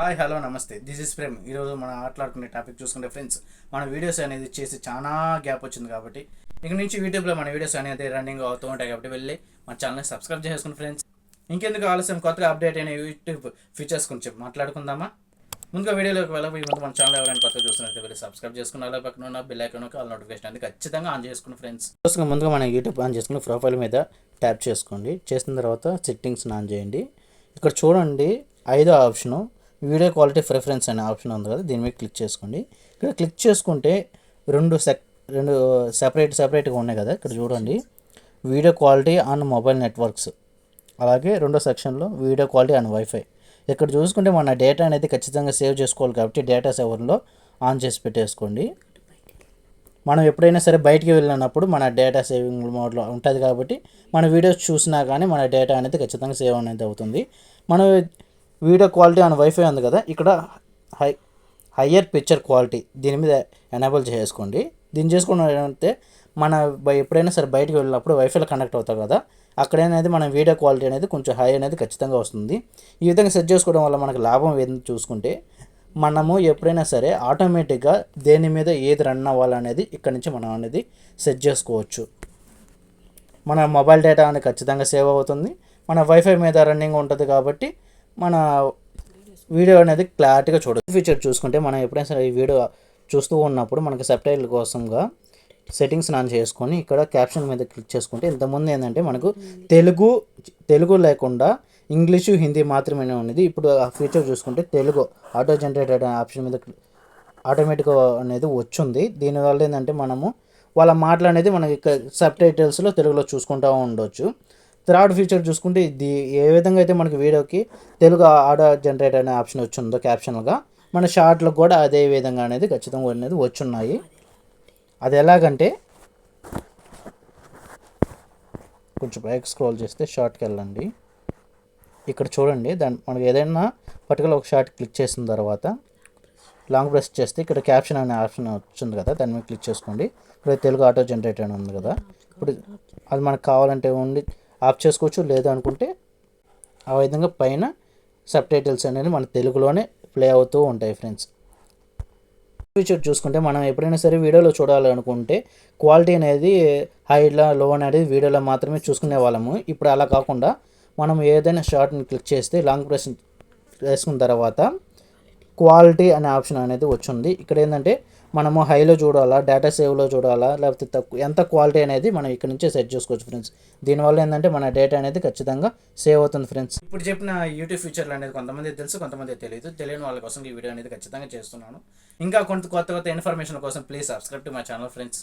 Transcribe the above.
Hi hello నమస్తే, this is Prem. ఈరోజు మనం మాట్లాడుకునే టాపిక్ చూసుకుంటే ఫ్రెండ్స్, మన వీడియోస్ అనేది చేసి చాలా గ్యాప్ వచ్చింది కాబట్టి ఇక నుంచి యూట్యూబ్లో మన వీడియోస్ అనేది రన్నింగ్ అవుతూ ఉంటాయి కాబట్టి వెళ్ళి మన ఛానల్ని సబ్స్క్రైబ్ చేసుకుని ఫ్రెండ్స్. ఇంకెందుకు ఆలస్యం, కొత్తగా అప్డేట్ అయిన యూట్యూబ్ ఫీచర్స్ గురించి మాట్లాడుకుందామా? ముందుగా వీడియోలోకి వెళ్ళబోయే ముందు మన ఛానల్ ఎవరైనా కొత్తగా చూస్తున్నట్టు వెళ్ళి సబ్స్క్రైబ్ చేసుకుని అలా పక్కన ఉన్న బెల్ ఐకాన్ ఆల్ నోటిఫికేషన్ అనేది ఖచ్చితంగా ఆన్ చేసుకుని ఫ్రెండ్స్. ముందుగా మన యూట్యూబ్ ఆన్ చేసుకుని ప్రొఫైల్ మీద ట్యాప్ చేసుకోండి. చేసిన తర్వాత సెట్టింగ్స్ని ఆన్ చేయండి. ఇక్కడ చూడండి, ఐదో ఆప్షను వీడియో క్వాలిటీ ప్రిఫరెన్స్ అనే ఆప్షన్ ఉంది కదా, దీని మీద క్లిక్ చేసుకోండి. ఇక్కడ క్లిక్ చేసుకుంటే రెండు సెపరేట్గా ఉన్నాయి కదా. ఇక్కడ చూడండి, video quality on mobile networks, అలాగే రెండో సెక్షన్లో వీడియో క్వాలిటీ ఆన్ వైఫై. ఇక్కడ చూసుకుంటే మన డేటా అనేది ఖచ్చితంగా సేవ్ చేసుకోవాలి కాబట్టి డేటా సేవర్లో ఆన్ చేసి పెట్టేసుకోండి. మనం ఎప్పుడైనా సరే బయటికి వెళ్ళినప్పుడు మన డేటా సేవింగ్ మోడ్లో ఉంటుంది కాబట్టి మన వీడియోస్ చూసినా కానీ మన డేటా అనేది ఖచ్చితంగా సేవ్ అనేది అవుతుంది. మనం వీడియో క్వాలిటీ ఆన్ వైఫై ఉంది కదా, ఇక్కడ హయ్యర్ పిక్చర్ క్వాలిటీ దీని మీద ఎనేబుల్ చేసుకోండి. దీన్ని చేసుకుంటే మన ఎప్పుడైనా సరే బయటకు వెళ్ళినప్పుడు వైఫైలో కనెక్ట్ అవుతాం కదా, అక్కడనేది మన వీడియో క్వాలిటీ అనేది కొంచెం హై అనేది ఖచ్చితంగా వస్తుంది. ఈ విధంగా సెట్ చేసుకోవడం వల్ల మనకు లాభం ఏదైనా చూసుకుంటే మనము ఎప్పుడైనా సరే ఆటోమేటిక్గా దేని మీద ఏది రన్ అవ్వాలనేది ఇక్కడ నుంచి మనం అనేది సెట్ చేసుకోవచ్చు. మన మొబైల్ డేటా అనేది ఖచ్చితంగా సేవ్ అవుతుంది. మన వైఫై మీద రన్నింగ్ ఉంటుంది కాబట్టి మన వీడియో అనేది క్లారిటీగా చూడదు. ఫీచర్ చూసుకుంటే మనం ఎప్పుడైనా సరే ఈ వీడియో చూస్తూ ఉన్నప్పుడు మనకి సబ్టైటిల్ కోసంగా సెట్టింగ్స్ ఆన్ చేసుకొని ఇక్కడ క్యాప్షన్ మీద క్లిక్ చేసుకుంటే ఇంతకుముందు ఏంటంటే మనకు తెలుగు లేకుండా ఇంగ్లీషు హిందీ మాత్రమే ఉన్నది. ఇప్పుడు ఆ ఫీచర్ చూసుకుంటే తెలుగు ఆటో జనరేటెడ్ ఆప్షన్ మీద ఆటోమేటిక్గా అనేది వచ్చింది. దీనివల్ల ఏంటంటే మనము వాళ్ళ మాటలు అనేది మనకి సబ్టైటిల్స్లో తెలుగులో చూసుకుంటూ ఉండొచ్చు. థర్డ్ ఫీచర్ చూసుకుంటే ఇది ఏ విధంగా అయితే మనకి వీడియోకి తెలుగు ఆటో జనరేట్ అనే ఆప్షన్ వచ్చిందో క్యాప్షన్గా, మన షార్ట్లకు కూడా అదే విధంగా అనేది ఖచ్చితంగా అనేది వచ్చున్నాయి. అది ఎలాగంటే కొంచెం బ్యాక్ స్క్రోల్ చేస్తే షార్ట్కి వెళ్ళండి. ఇక్కడ చూడండి, మనకి ఏదైనా పర్టికులర్ ఒక షార్ట్ క్లిక్ చేసిన తర్వాత లాంగ్ ప్రెస్ చేస్తే ఇక్కడ క్యాప్షన్ అనే ఆప్షన్ వచ్చింది కదా, దాని మీద క్లిక్ చేసుకోండి. ఇక్కడ తెలుగు ఆటో జనరేట్ అని ఉంది కదా, ఇప్పుడు అది మనకు కావాలంటే ఉండి ఆఫ్ చేసుకోవచ్చు, లేదు అనుకుంటే ఆ విధంగా పైన సబ్టైటిల్స్ అనేది మన తెలుగులోనే ప్లే అవుతూ ఉంటాయి ఫ్రెండ్స్. ఫీచర్ చూసుకుంటే మనం ఎప్పుడైనా సరే వీడియోలో చూడాలనుకుంటే క్వాలిటీ అనేది హైలో లో అనేది వీడియోలో మాత్రమే చూసుకునే వాళ్ళము. ఇప్పుడు అలా కాకుండా మనం ఏదైనా షార్ట్ని క్లిక్ చేస్తే లాంగ్ ప్రెస్ వేసుకున్న తర్వాత క్వాలిటీ అనే ఆప్షన్ అనేది వచ్చింది. ఇక్కడ ఏంటంటే మనము హైలో చూడాలా, డేటా సేవ్లో చూడాలా, లేకపోతే ఎంత క్వాలిటీ అనేది మనం ఇక్కడ నుంచే సెట్ చేసుకోవచ్చు ఫ్రెండ్స్. దీనివల్ల ఏంటంటే మన డేటా అనేది ఖచ్చితంగా సేవ్ అవుతుంది ఫ్రెండ్స్. ఇప్పుడు చెప్పిన యూట్యూబ్ ఫీచర్లు అనేది కొంతమంది తెలుసు, కొంతమంది తెలియని వాళ్ళ కోసం ఈ వీడియో అనేది ఖచ్చితంగా చేస్తున్నాను. ఇంకా కొత్త ఇన్ఫర్మేషన్ కోసం please subscribe to my channel friends.